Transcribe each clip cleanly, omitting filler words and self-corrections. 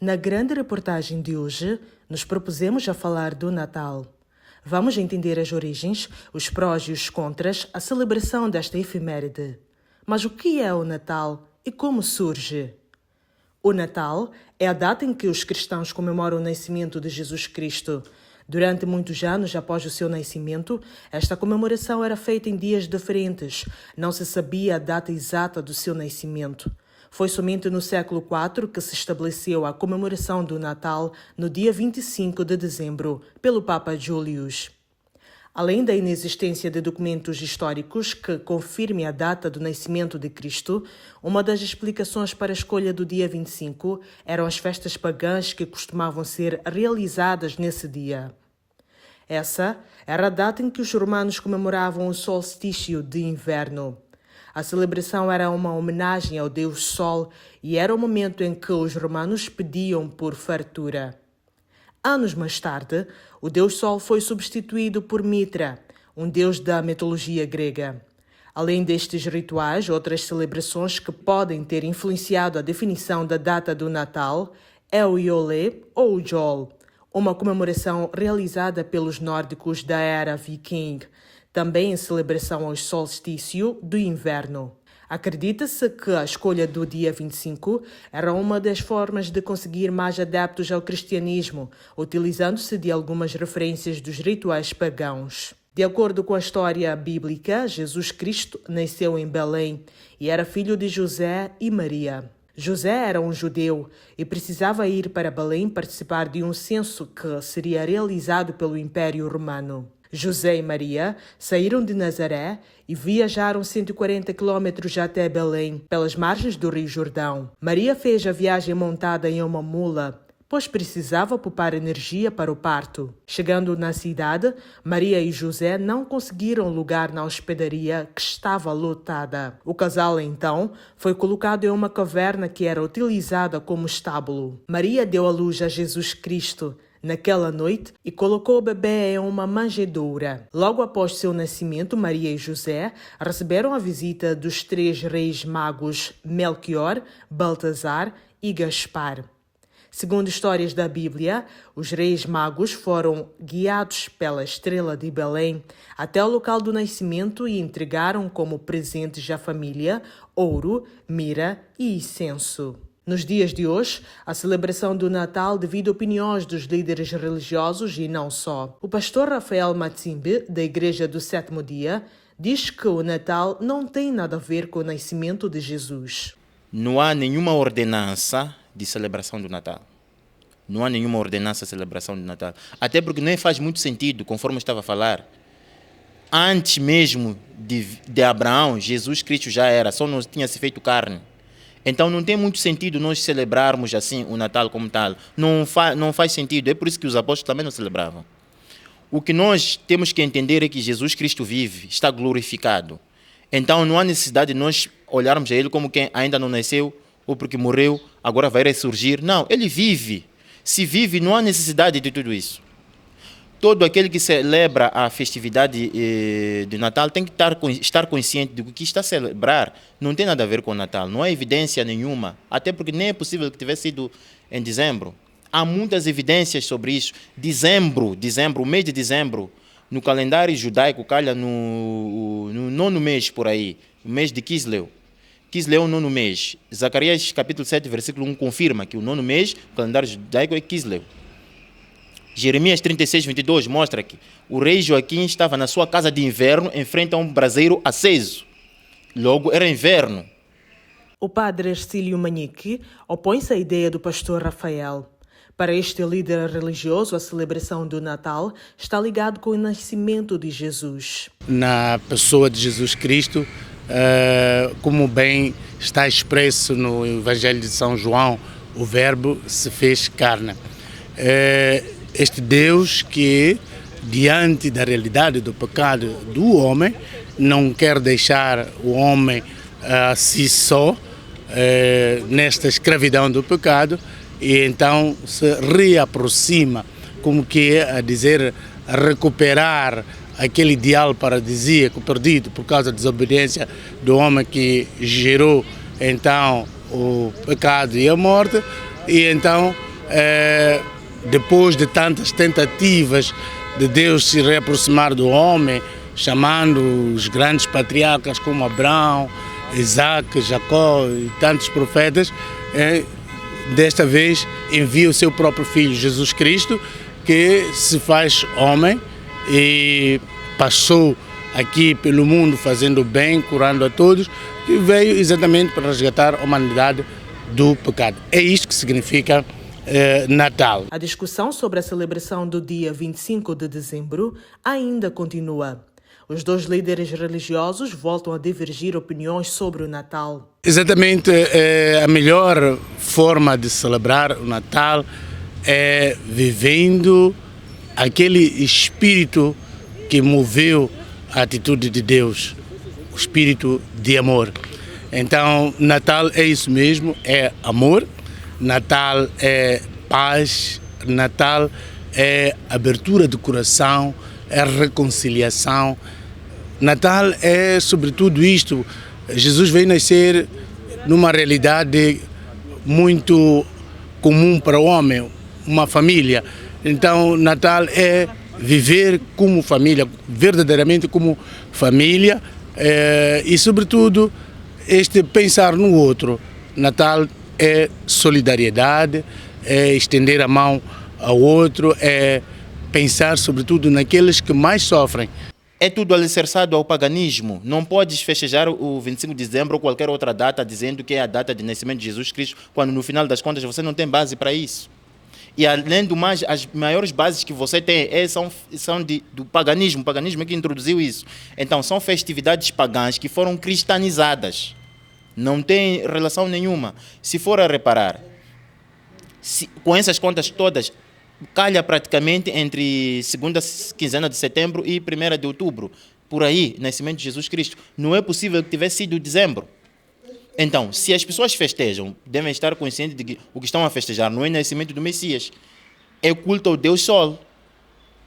Na grande reportagem de hoje, nos propusemos a falar do Natal. Vamos entender as origens, os prós e os contras, a celebração desta efeméride. Mas o que é o Natal e como surge? O Natal é a data em que os cristãos comemoram o nascimento de Jesus Cristo. Durante muitos anos após o seu nascimento, esta comemoração era feita em dias diferentes. Não se sabia a data exata do seu nascimento. Foi somente no século IV que se estabeleceu a comemoração do Natal no dia 25 de dezembro, pelo Papa Julius. Além da inexistência de documentos históricos que confirmem a data do nascimento de Cristo, uma das explicações para a escolha do dia 25 eram as festas pagãs que costumavam ser realizadas nesse dia. Essa era a data em que os romanos comemoravam o solstício de inverno. A celebração era uma homenagem ao Deus Sol e era o momento em que os romanos pediam por fartura. Anos mais tarde, o Deus Sol foi substituído por Mitra, um deus da mitologia grega. Além destes rituais, outras celebrações que podem ter influenciado a definição da data do Natal é o Yule ou o Jol, uma comemoração realizada pelos nórdicos da era viking, também em celebração ao solstício do inverno. Acredita-se que a escolha do dia 25 era uma das formas de conseguir mais adeptos ao cristianismo, utilizando-se de algumas referências dos rituais pagãos. De acordo com a história bíblica, Jesus Cristo nasceu em Belém e era filho de José e Maria. José era um judeu e precisava ir para Belém participar de um censo que seria realizado pelo Império Romano. José e Maria saíram de Nazaré e viajaram 140 quilômetros até Belém, pelas margens do Rio Jordão. Maria fez a viagem montada em uma mula, pois precisava poupar energia para o parto. Chegando na cidade, Maria e José não conseguiram lugar na hospedaria que estava lotada. O casal, então, foi colocado em uma caverna que era utilizada como estábulo. Maria deu à luz a Jesus Cristo naquela noite e colocou o bebê em uma manjedoura. Logo após seu nascimento, Maria e José receberam a visita dos 3 reis magos Melchior, Baltazar e Gaspar. Segundo histórias da Bíblia, os reis magos foram guiados pela estrela de Belém até o local do nascimento e entregaram como presentes à família ouro, mirra e incenso. Nos dias de hoje, a celebração do Natal divide opiniões dos líderes religiosos e não só. O pastor Rafael Matsimbe, da Igreja do Sétimo Dia, diz que o Natal não tem nada a ver com o nascimento de Jesus. Não há nenhuma ordenança de celebração do Natal. Não há nenhuma ordenança de celebração do Natal. Até porque nem faz muito sentido, conforme eu estava a falar. Antes mesmo de Abraão, Jesus Cristo já era, só não tinha se feito carne. Então não tem muito sentido nós celebrarmos assim o Natal como tal. Não faz sentido, é por isso que os apóstolos também não celebravam. O que nós temos que entender é que Jesus Cristo vive, está glorificado. Então não há necessidade de nós olharmos a Ele como quem ainda não nasceu ou porque morreu, agora vai ressurgir. Não, Ele vive. Se vive, não há necessidade de tudo isso. Todo aquele que celebra a festividade de Natal tem que estar consciente de que o que está a celebrar não tem nada a ver com o Natal. Não há evidência nenhuma, até porque nem é possível que tivesse sido em dezembro. Há muitas evidências sobre isso. Dezembro, o mês de dezembro, no calendário judaico, calha no 9º mês por aí, o mês de Quisleu. Quisleu é o 9º mês. Zacarias capítulo 7, versículo 1 confirma que o 9º mês, o calendário judaico é Quisleu. Jeremias 36, 22 mostra que o rei Joaquim estava na sua casa de inverno em frente a um braseiro aceso. Logo, era inverno. O padre Ercílio Manique opõe-se à ideia do pastor Rafael. Para este líder religioso, a celebração do Natal está ligado com o nascimento de Jesus. Na pessoa de Jesus Cristo, como bem está expresso no Evangelho de São João, o Verbo se fez carne. Este Deus que, diante da realidade do pecado do homem, não quer deixar o homem a si só, nesta escravidão do pecado, e então se reaproxima, como que a dizer, a recuperar aquele ideal paradisíaco perdido por causa da desobediência do homem que gerou então o pecado e a morte, e então depois de tantas tentativas de Deus se reaproximar do homem, chamando os grandes patriarcas como Abraão, Isaac, Jacó e tantos profetas, desta vez envia o seu próprio Filho, Jesus Cristo, que se faz homem e passou aqui pelo mundo fazendo bem, curando a todos, que veio exatamente para resgatar a humanidade do pecado. É isto que significa Natal. A discussão sobre a celebração do dia 25 de dezembro ainda continua. Os dois líderes religiosos voltam a divergir opiniões sobre o Natal. Exatamente, a melhor forma de celebrar o Natal é vivendo aquele espírito que moveu a atitude de Deus, o espírito de amor. Então, Natal é isso mesmo, é amor, Natal é paz, Natal é abertura de coração, é reconciliação. Natal é sobretudo isto. Jesus veio nascer numa realidade muito comum para o homem, uma família. Então, Natal é viver como família, verdadeiramente como família, e sobretudo este pensar no outro. Natal é solidariedade, é estender a mão ao outro, é pensar sobretudo naqueles que mais sofrem. É tudo alicerçado ao paganismo. Não podes festejar o 25 de dezembro ou qualquer outra data dizendo que é a data de nascimento de Jesus Cristo, quando no final das contas você não tem base para isso. E além do mais, as maiores bases que você tem são do paganismo. O paganismo é que introduziu isso. Então são festividades pagãs que foram cristanizadas. Não tem relação nenhuma. Se for a reparar, com essas contas todas, calha praticamente entre segunda quinzena de setembro e 1ª de outubro. Por aí, nascimento de Jesus Cristo. Não é possível que tivesse sido dezembro. Então, se as pessoas festejam, devem estar conscientes de que o que estão a festejar não é o nascimento do Messias. É culto ao Deus Sol.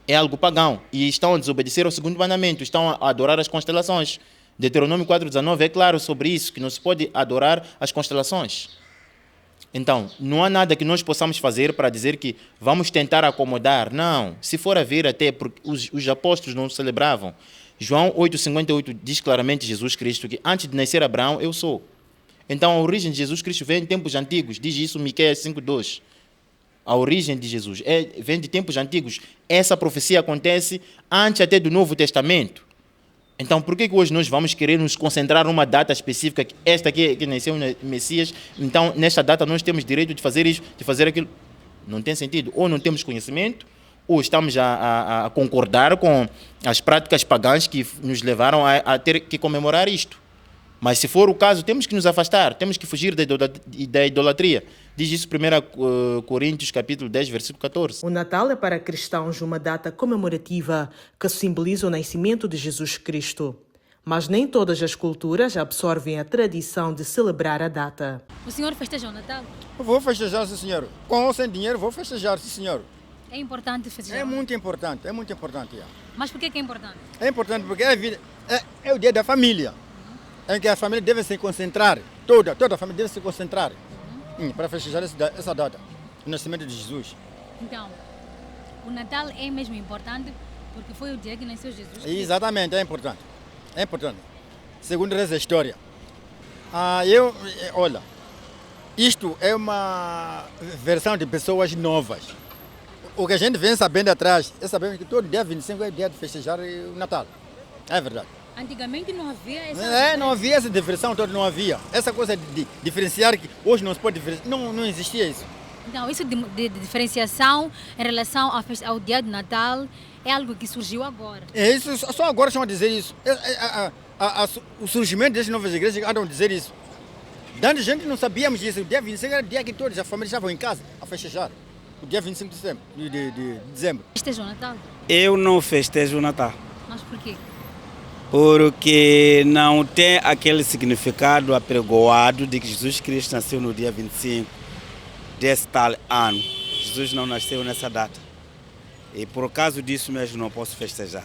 É algo pagão. E estão a desobedecer ao segundo mandamento. Estão a adorar as constelações. Deuteronômio 4,19 é claro sobre isso, que não se pode adorar as constelações. Então, não há nada que nós possamos fazer para dizer que vamos tentar acomodar. Não. Se for a ver até, porque os apóstolos não celebravam. João 8,58 diz claramente Jesus Cristo que antes de nascer Abraão, eu sou. Então, a origem de Jesus Cristo vem em tempos antigos. Diz isso Miqueias 5,2. A origem de Jesus vem de tempos antigos. Essa profecia acontece antes até do Novo Testamento. Então, por que hoje nós vamos querer nos concentrar numa data específica, esta aqui que nasceu o Messias, então nesta data nós temos direito de fazer isso, de fazer aquilo? Não tem sentido. Ou não temos conhecimento, ou estamos a concordar com as práticas pagãs que nos levaram a ter que comemorar isto. Mas se for o caso, temos que nos afastar, temos que fugir da idolatria. Diz isso 1 Coríntios capítulo 10, versículo 14. O Natal é para cristãos uma data comemorativa que simboliza o nascimento de Jesus Cristo. Mas nem todas as culturas absorvem a tradição de celebrar a data. O senhor festeja o Natal? Vou festejar, sim, senhor. Com ou sem dinheiro, vou festejar, sim, senhor. É importante festejar? É muito importante, é. Mas por que é importante? É importante porque é, vida, é o dia da família. Em que a família deve se concentrar, toda a família deve se concentrar para festejar essa data, o nascimento de Jesus. Então, o Natal é mesmo importante porque foi o dia que nasceu Jesus Cristo. Exatamente, é importante. É importante. Segundo a história. Olha, isto é uma versão de pessoas novas. O que a gente vem sabendo atrás, é sabendo que todo dia 25 é dia de festejar o Natal. É verdade. Antigamente não havia essa... não havia essa diferença toda, não havia. Essa coisa de diferenciar, que hoje não se pode diferenciar, não existia isso. Então, isso de diferenciação em relação ao dia de Natal é algo que surgiu agora. É isso, só agora estão a dizer isso. O surgimento das novas igrejas andam a dizer isso. Dando gente não sabíamos disso. O dia 25 era o dia que todas as famílias estavam em casa a festejar. O dia 25 de dezembro. Festeja o Natal? Eu não festejo o Natal. Mas por quê? Porque não tem aquele significado apregoado de que Jesus Cristo nasceu no dia 25 desse tal ano. Jesus não nasceu nessa data. E por causa disso mesmo não posso festejar.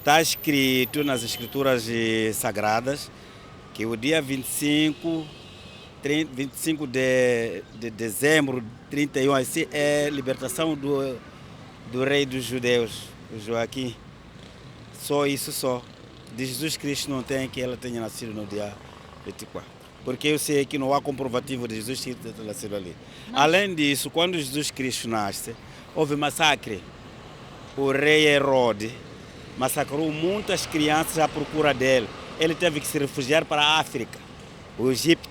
Está escrito nas escrituras sagradas que o dia 25 25 de dezembro, 31, assim, é a libertação do rei dos judeus, o Joaquim. Só isso só. De Jesus Cristo não tem que ela tenha nascido no dia 24. Porque eu sei que não há comprovativo de Jesus Cristo ter nascido ali. Além disso, quando Jesus Cristo nasce, houve massacre. O rei Herodes massacrou muitas crianças à procura dele. Ele teve que se refugiar para a África. O Egito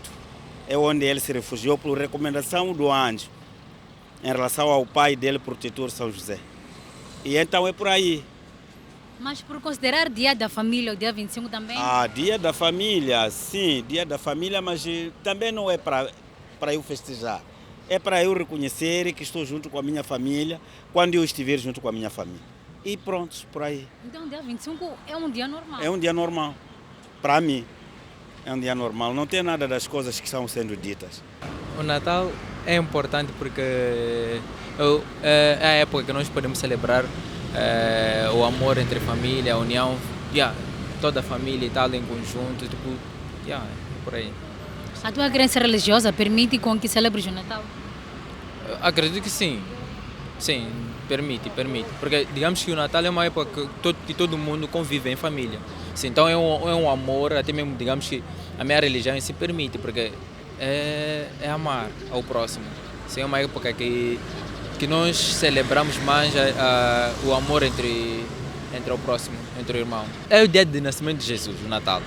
é onde ele se refugiou por recomendação do anjo em relação ao pai dele, protetor São José. E então é por aí. Mas por considerar dia da família, o dia 25 também? Dia da família, sim, dia da família, mas também não é para eu festejar. É para eu reconhecer que estou junto com a minha família quando eu estiver junto com a minha família. E pronto, por aí. Então o dia 25 é um dia normal? É um dia normal. Para mim, é um dia normal. Não tem nada das coisas que estão sendo ditas. O Natal é importante porque é a época que nós podemos celebrar o amor entre a família, a união, toda a família e tal em conjunto, tipo, é por aí. A tua crença religiosa permite com que celebres o Natal? Acredito que sim. Sim, permite. Porque digamos que o Natal é uma época que todo mundo convive em família. Sim, então é um amor, até mesmo digamos que a minha religião em si permite, porque é amar ao próximo. Sim, é uma época que nós celebramos mais o amor entre o próximo, entre o irmão. É o dia de nascimento de Jesus, o Natal.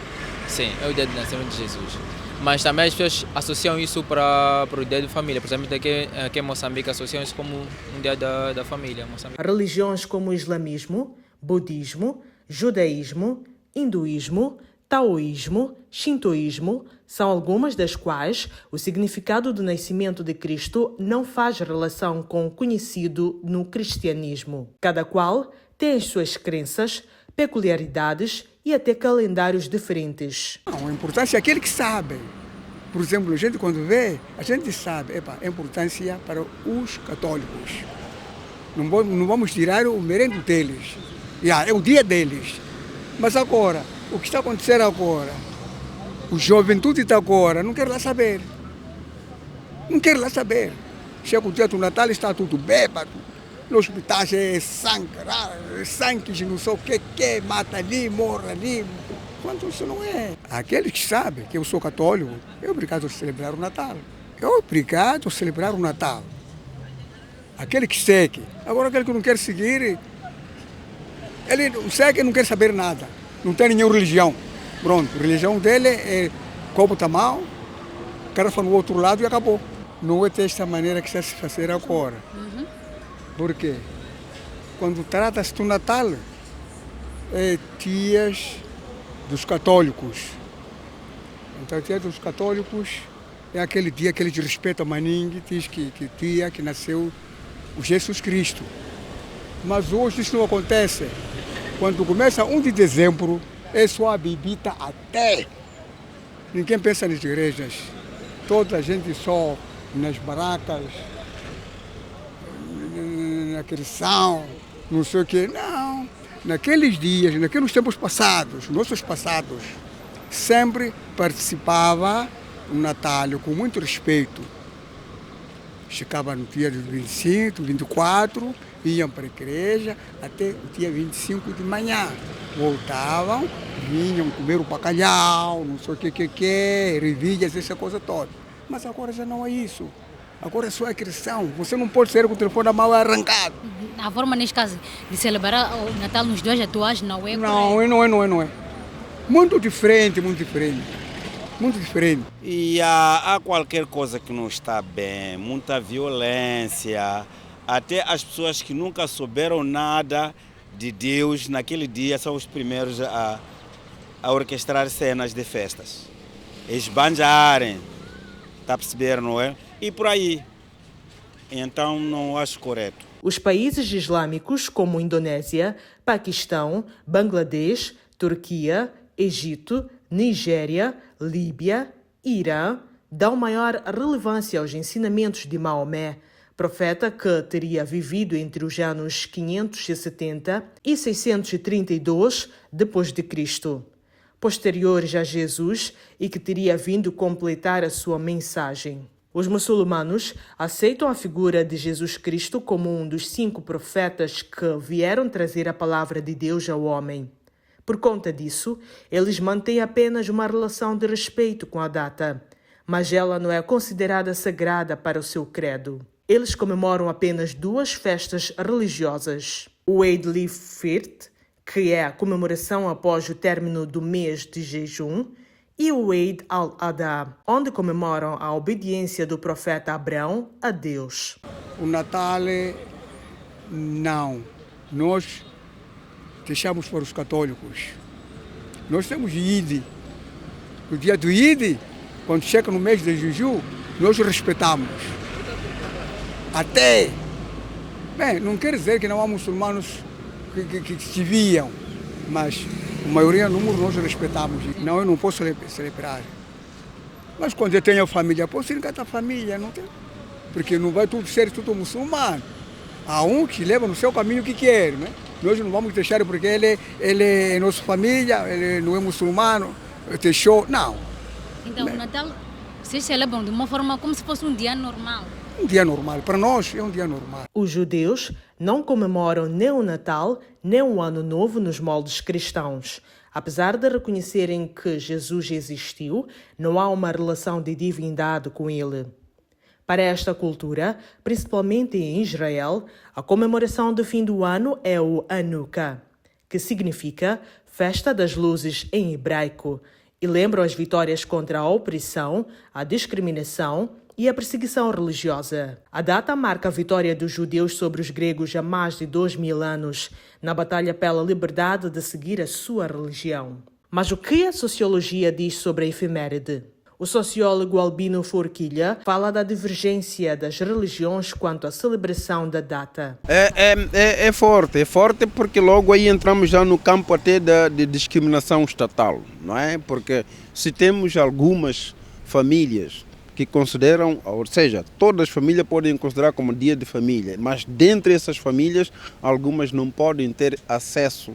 Sim, é o dia de nascimento de Jesus. Mas também as pessoas associam isso para o dia de família. Por exemplo, aqui em Moçambique associam isso como um dia da família. Religiões como o islamismo, budismo, judaísmo, hinduísmo, taoísmo, shintoísmo são algumas das quais o significado do nascimento de Cristo não faz relação com o conhecido no cristianismo. Cada qual tem as suas crenças, peculiaridades e até calendários diferentes. A importância é aquele que sabe. Por exemplo, a gente quando vê, a gente sabe a importância para os católicos. Não vamos tirar o mérito deles. É o dia deles. Mas agora, o que está acontecendo agora? O juventude está agora, não quer lá saber. Não quer lá saber. Chega o dia do Natal e está tudo bêbado. Nos hospitais é sangue, não sei o que, mata ali, morre ali. Quanto isso não é? Aqueles que sabem que eu sou católico, é obrigado a celebrar o Natal. É obrigado a celebrar o Natal. Aquele que segue. Agora aquele que não quer seguir, ele não segue e não quer saber nada. Não tem nenhuma religião. Pronto, a religião dele é copo está mal, o cara foi no outro lado e acabou. Não é desta maneira que está se fazer agora. Por quê? Quando trata-se do Natal, é dias dos católicos. Então, dia dos católicos é aquele dia que eles respeitam a ninguém, diz que dia que nasceu o Jesus Cristo. Mas hoje isso não acontece. Quando começa 1 de dezembro, é só a bebida até. Ninguém pensa nas igrejas. Toda a gente só nas barracas, na criação, não sei o quê. Não. Naqueles dias, naqueles tempos passados, nossos passados, sempre participava do Natal com muito respeito. Chegava no dia 25, 24, iam para a igreja até o dia 25 de manhã. Voltavam, vinham comer o bacalhau, não sei o que, revilhas, essa coisa toda. Mas agora já não é isso. Agora é só a criação. Você não pode sair com o telefone na mão arrancado. A forma, neste caso, de celebrar o Natal nos dias atuais não é? Não é. Muito diferente. E há qualquer coisa que não está bem, muita violência, até as pessoas que nunca souberam nada de Deus, naquele dia são os primeiros a orquestrar cenas de festas. Esbanjarem, está a perceber, não é? E por aí. Então não acho correto. Os países islâmicos como Indonésia, Paquistão, Bangladesh, Turquia, Egito, Nigéria, Líbia, Irã, dão maior relevância aos ensinamentos de Maomé, profeta que teria vivido entre os anos 570 e 632 depois de Cristo. posteriores a Jesus e que teria vindo completar a sua mensagem. Os muçulmanos aceitam a figura de Jesus Cristo como um dos 5 profetas que vieram trazer a palavra de Deus ao homem. Por conta disso, eles mantêm apenas uma relação de respeito com a data, mas ela não é considerada sagrada para o seu credo. Eles comemoram apenas 2 festas religiosas: o Eid al-Fitr, que é a comemoração após o término do mês de jejum, e o Eid al-Adha, onde comemoram a obediência do profeta Abraão a Deus. O Natal, não. Nós deixamos para os católicos. Nós temos Eid. No dia do Eid, quando chega no mês de jejum, nós respeitamos. Até, não quer dizer que não há muçulmanos que se viam, mas a maioria do número nós respeitamos. Não, eu não posso celebrar. Mas quando eu tenho família, posso ir em cada família, não tem? Porque não vai tudo ser tudo muçulmano. Há um que leva no seu caminho o que quer, né? Nós não vamos deixar porque ele é nossa família, ele não é muçulmano, deixou, não. Então o Natal vocês celebram de uma forma como se fosse um dia normal? Um dia normal, para nós é um dia normal. Os judeus não comemoram nem o Natal nem o Ano Novo nos moldes cristãos. Apesar de reconhecerem que Jesus existiu, não há uma relação de divindade com ele. Para esta cultura, principalmente em Israel, a comemoração do fim do ano é o Hanukkah, que significa Festa das Luzes em hebraico, e lembra as vitórias contra a opressão, a discriminação e a perseguição religiosa. A data marca a vitória dos judeus sobre os gregos há mais de 2000 anos, na batalha pela liberdade de seguir a sua religião. Mas o que a sociologia diz sobre a efeméride? O sociólogo Albino Forquilha fala da divergência das religiões quanto à celebração da data. É forte porque logo aí entramos já no campo até de discriminação estatal, não é? Porque se temos algumas famílias que consideram, ou seja, todas as famílias podem considerar como dia de família, mas dentre essas famílias, algumas não podem ter acesso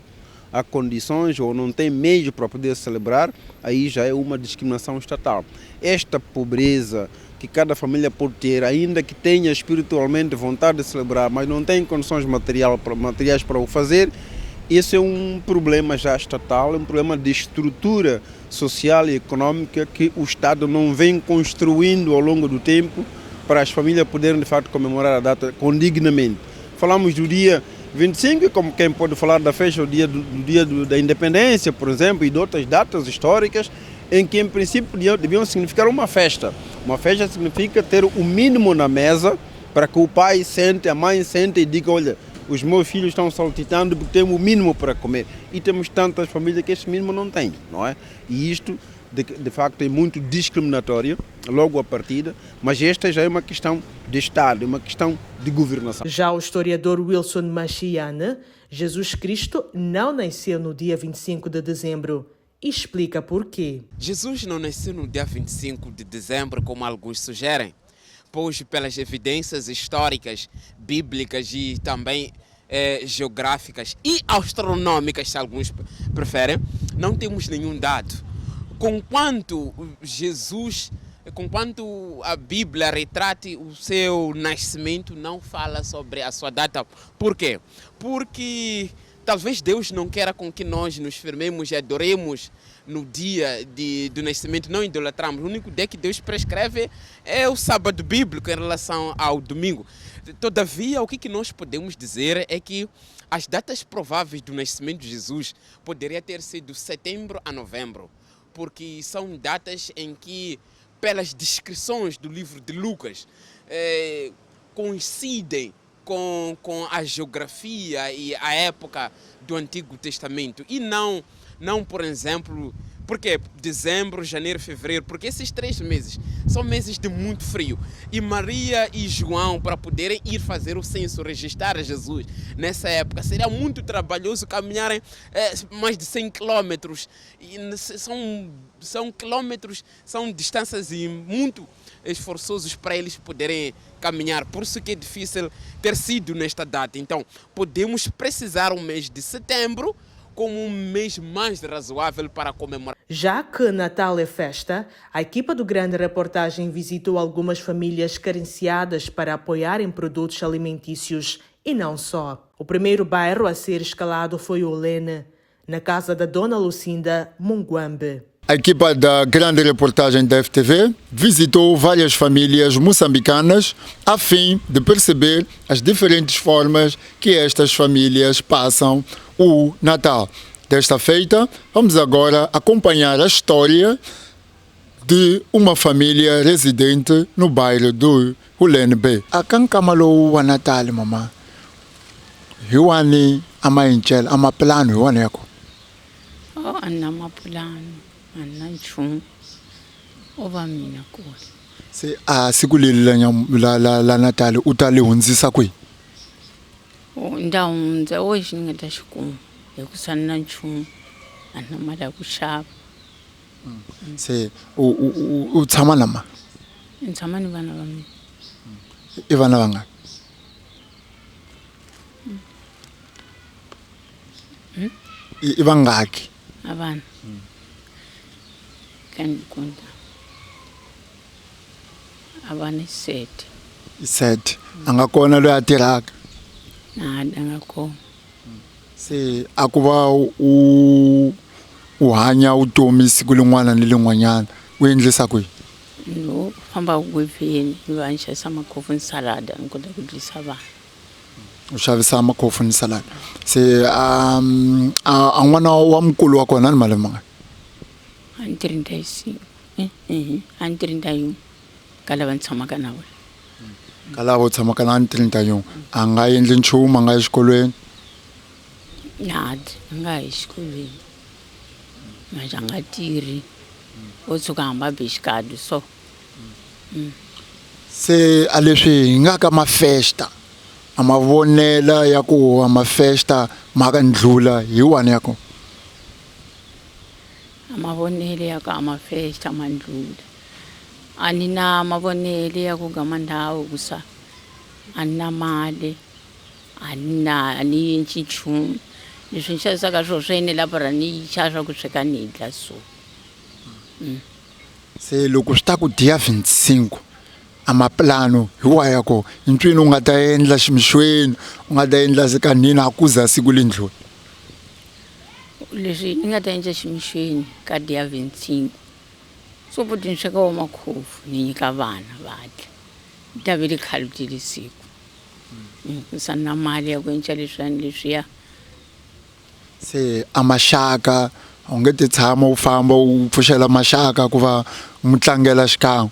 a condições ou não têm meios para poder celebrar, aí já é uma discriminação estatal. Esta pobreza que cada família pode ter, ainda que tenha espiritualmente vontade de celebrar, mas não tem condições materiais para o fazer, esse é um problema já estatal, é um problema de estrutura social e econômica que o Estado não vem construindo ao longo do tempo para as famílias poderem de fato comemorar a data condignamente. Falamos do dia 25, como quem pode falar da festa do dia da independência, por exemplo, e de outras datas históricas, em que em princípio deviam significar uma festa. Uma festa significa ter o mínimo na mesa para que o pai sente, a mãe sente e diga, olha, os meus filhos estão saltitando porque temos o mínimo para comer. E temos tantas famílias que esse mínimo não tem, não é? E isto, de facto, é muito discriminatório, logo à partida, mas esta já é uma questão de Estado, é uma questão de governação. Já o historiador Wilson Machiane, Jesus Cristo não nasceu no dia 25 de dezembro. E explica por quê. Jesus não nasceu no dia 25 de dezembro, como alguns sugerem, pois pelas evidências históricas, bíblicas e também geográficas e astronômicas, se alguns preferem, não temos nenhum dado. Conquanto a Bíblia retrate o seu nascimento, não fala sobre a sua data. Por quê? Porque talvez Deus não queira com que nós nos firmemos e adoremos no dia do nascimento, não idolatramos. O único dia que Deus prescreve é o sábado bíblico em relação ao domingo. Todavia, o que nós podemos dizer é que as datas prováveis do nascimento de Jesus poderia ter sido setembro a novembro, porque são datas em que, pelas descrições do livro de Lucas, coincidem com a geografia e a época do Antigo Testamento. E não, por exemplo, porque dezembro, janeiro, fevereiro, porque esses 3 meses são meses de muito frio. E Maria e João, para poderem ir fazer o censo, registrar Jesus nessa época, seria muito trabalhoso caminharem mais de 100 quilômetros. E são quilômetros, são distâncias muito esforçosos para eles poderem caminhar. Por isso que é difícil ter sido nesta data. Então, podemos precisar um mês de setembro como um mês mais razoável para comemorar. Já que Natal é festa, a equipa do Grande Reportagem visitou algumas famílias carenciadas para apoiar em produtos alimentícios e não só. O primeiro bairro a ser escalado foi o Olene, na casa da Dona Lucinda Munguambe. A equipa da Grande Reportagem da FTV visitou várias famílias moçambicanas a fim de perceber as diferentes formas que estas famílias passam o Natal. Desta feita, vamos agora acompanhar a história de uma família residente no bairro do Olene B. Akankamalo wa Natal, mama. Hiwani ama inchel ama plano hiwani yako. Oh, anna mapulano. Ananchu ova mina kule Se siku la Natal utali hundzisa kwi ndahundza hoje ni nga ta xikuma hikusa na nchumu a na mali ya ku xava. Se u tshama na ma Ni tshama ni vana va mina. I vana vangaki? I vangaki? A vana kandikonda a vana 7. I7 anga kona loyi a tirhaka. Nada nga kona. Se a ku va u hanya vutomi siku lin'wana ni lin'wanyana u endlisa kwihi? No famba gweveni ni va ni xavisa makhofu ni salada ni kota ku dyisa vana. U xavisa makhofu ni salada. Se a n'wana wa mukulu wa kona ni malembe mangani? A ni 35. A ni 31 ka lava ni tshamaka na vona. Ka lava u tshamaka na ni 31 a nga endli nchumu a nga ya exikolweni? Nada a nga yi xikolweni a nga tirhi o tshuka hamba bexikadu so. Se a leswi hi nga ka mafesta a mavonela ya ku a mafesta ma ka ndlula hi wani ya ko? A mavonele ya ku a mafesta ma ndlula a ni na mavonele ya ku gama ndhawu kusa a ni na mali a ni endli nchumu. Leswi ni xavisaka swona swa enela para ni xava swa ku sweka ni dya so. Se loko swi ta ku dia 25 a maplano hi wa ya ko ncwini u nga ta endla ximixweni u nga ta endla kanina a kuza siku lindlula? Leswi ni nga ta endla ximixweni ka dia 25 so futhi ni sweka wa makhofu ni nyika vana va dya ni ta ve le khalutile siku kusa na mali ya ku endla leswiya. Se a maxaka u nge ti tshama u famba u pfuxela maxaka ku va mu tlangela xikan'we?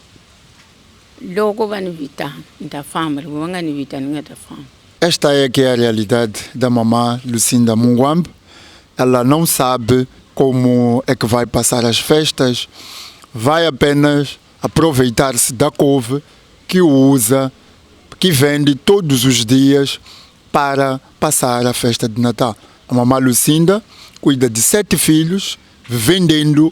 Loko va ni vitana ni ta famba loko va nga ni vitani ni nga ta famba. Esta é que é a realidade da mamã Lucinda Munguambe. Ela não sabe como é que vai passar as festas, vai apenas aproveitar-se da couve que usa, que vende todos os dias para passar a festa de Natal. A mamã Lucinda cuida de 7 filhos, vendendo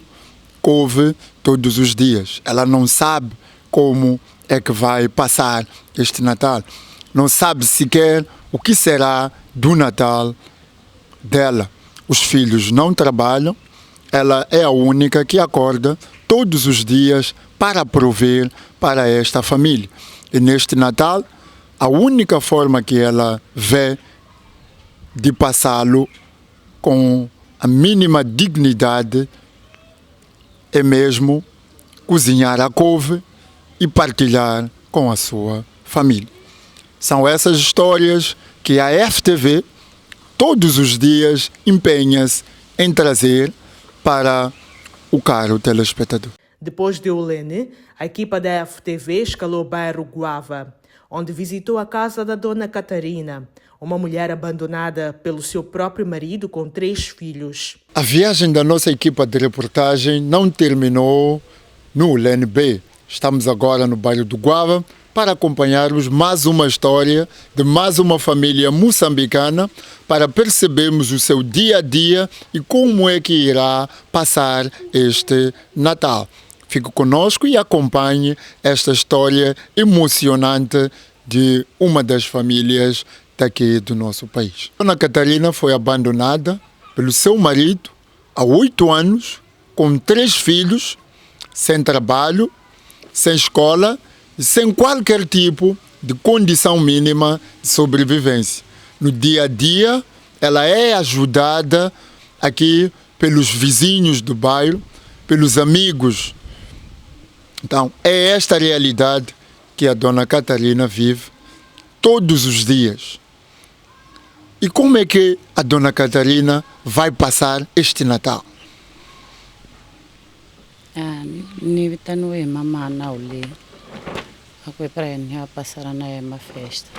couve todos os dias. Ela não sabe como é que vai passar este Natal. Não sabe sequer o que será do Natal dela. Os filhos não trabalham, ela é a única que acorda todos os dias para prover para esta família. E neste Natal, a única forma que ela vê de passá-lo com a mínima dignidade é mesmo cozinhar a couve e partilhar com a sua família. São essas histórias que a FTV todos os dias empenha-se em trazer para o caro telespectador. Depois de Olene, a equipa da FTV escalou o bairro Guava, onde visitou a casa da Dona Catarina, uma mulher abandonada pelo seu próprio marido com 3 filhos. A viagem da nossa equipa de reportagem não terminou no Olene B. Estamos agora no bairro do Guava para acompanharmos mais uma história de mais uma família moçambicana para percebermos o seu dia a dia e como é que irá passar este Natal. Fique conosco e acompanhe esta história emocionante de uma das famílias daqui do nosso país. Dona Catarina foi abandonada pelo seu marido há 8 anos, com 3 filhos, sem trabalho, sem escola e sem qualquer tipo de condição mínima de sobrevivência. No dia a dia, ela é ajudada aqui pelos vizinhos do bairro, pelos amigos. Então, é esta realidade que a dona Catarina vive todos os dias. E como é que a dona Catarina vai passar este Natal? Ni tanu e mama na ule. Ako para ni passar na uma festa.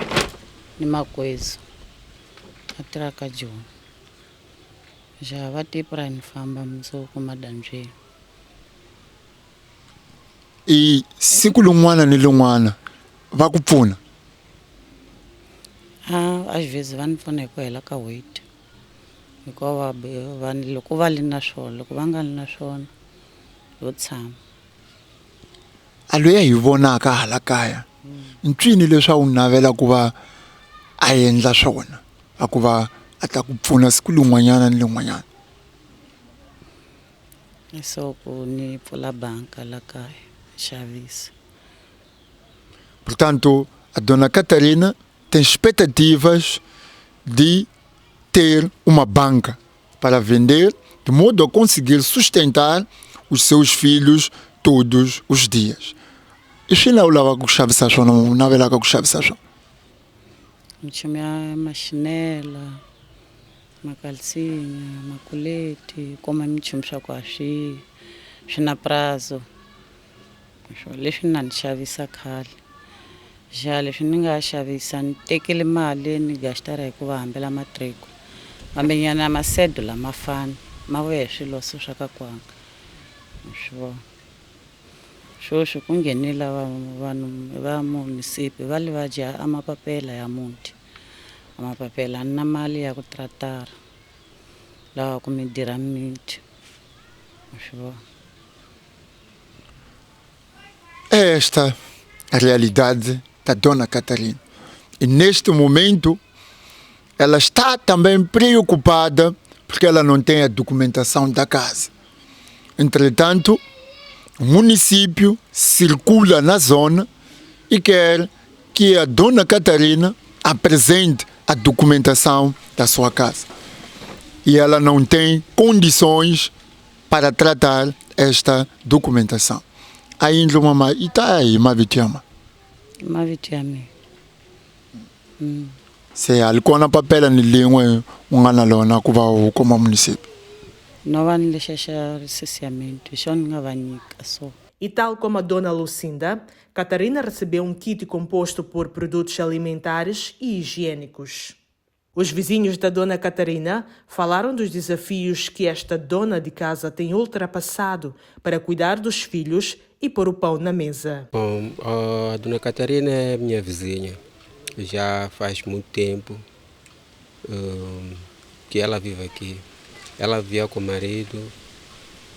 Ni uma coisa. Atraka jo. Já vai ter para ni famba mso kuma danje. E siku lun'wana ni lun'wana va ku pfuna? Às vezes va ni pfuna ku hela ka weight. Hikuva vanhu loko va li na swona, loko va nga li na swona lo tshama. A loyi hi vonaka hala kaya, ncini leswi a wu navela ku va a endla swona, a ku va a ta ku pfuna siku lin'wanyana ni lin'wanyana? So ku ni pfula banka la kaya, xavisa. Portanto, a dona Catarina tem expectativas de ter uma banca para vender, de modo a conseguir sustentar os seus filhos todos os dias. E se não lava com chave sachô, não navela com chave sachô? Minha machinela, uma calcinha, uma colete, como a minha chacoachi, na prazo. Leswi na ni xavisa khale. Já leswi ni nga xavisa ni tekele mali ni gastara hi ku va hambela matriku. Mambenyana masedo la mafana, ma vuya hi swilo swa ka kwanga. Swo. Swoswo ku nghenile vanhu va munisipi va le va dya amapapela ya muti. Amapapela na mali ya ku tratara. Lawa ku mi dirha miti. Swo. É esta a realidade da dona Catarina. E neste momento, ela está também preocupada porque ela não tem a documentação da casa. Entretanto, o município circula na zona e quer que a dona Catarina apresente a documentação da sua casa. E ela não tem condições para tratar esta documentação. Ainda mama ita aí mavitiama. Mavitiame. Se alikona papela ni lingwe ungana lona kuva como município. Não vai deixar licenciamento, só não vai só. E tal como a dona Lucinda, Catarina recebeu um kit composto por produtos alimentares e higiênicos. Os vizinhos da dona Catarina falaram dos desafios que esta dona de casa tem ultrapassado para cuidar dos filhos e pôr o pão na mesa. Bom, a dona Catarina é minha vizinha. Já faz muito tempo que ela vive aqui. Ela vivia com o marido,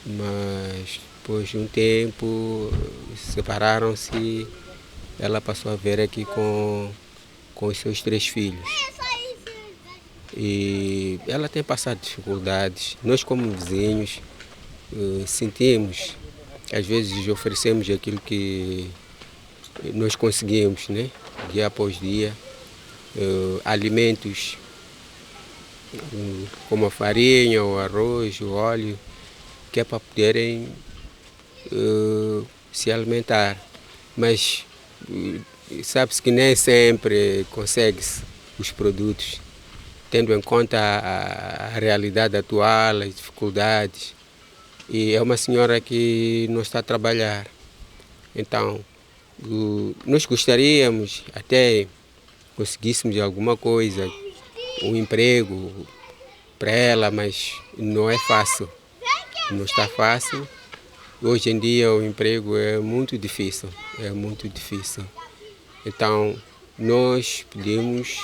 mas depois de um tempo separaram-se. Ela passou a ver aqui com os seus 3 filhos. E ela tem passado dificuldades. Nós, como vizinhos, sentimos, às vezes oferecemos aquilo que nós conseguimos, né? Dia após dia, alimentos como a farinha, o arroz, o óleo, que é para poderem se alimentar. Mas sabe-se que nem sempre consegue-se os produtos, tendo em conta a realidade atual, as dificuldades. E é uma senhora que não está a trabalhar. Então, nós gostaríamos até conseguíssemos alguma coisa, um emprego para ela, mas não é fácil. Não está fácil. Hoje em dia o emprego é muito difícil, Então, nós pedimos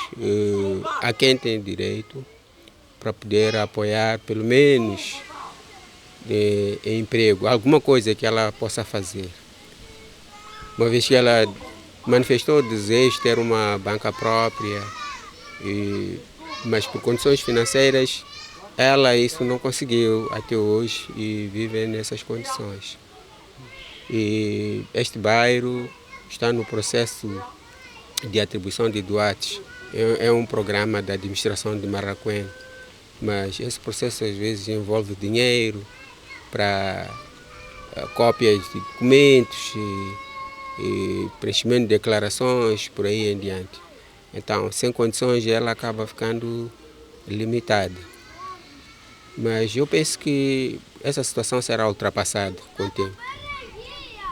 a quem tem direito para poder apoiar pelo menos emprego, alguma coisa que ela possa fazer. Uma vez que ela manifestou o desejo de ter uma banca própria, mas por condições financeiras Ela isso não conseguiu até hoje e vive nessas condições. E este bairro está no processo de atribuição de doates. É um programa da administração de Marraquém, mas esse processo às vezes envolve dinheiro para cópias de documentos e preenchimento de declarações, por aí em diante. Então, sem condições, ela acaba ficando limitada. Mas eu penso que essa situação será ultrapassada com o tempo.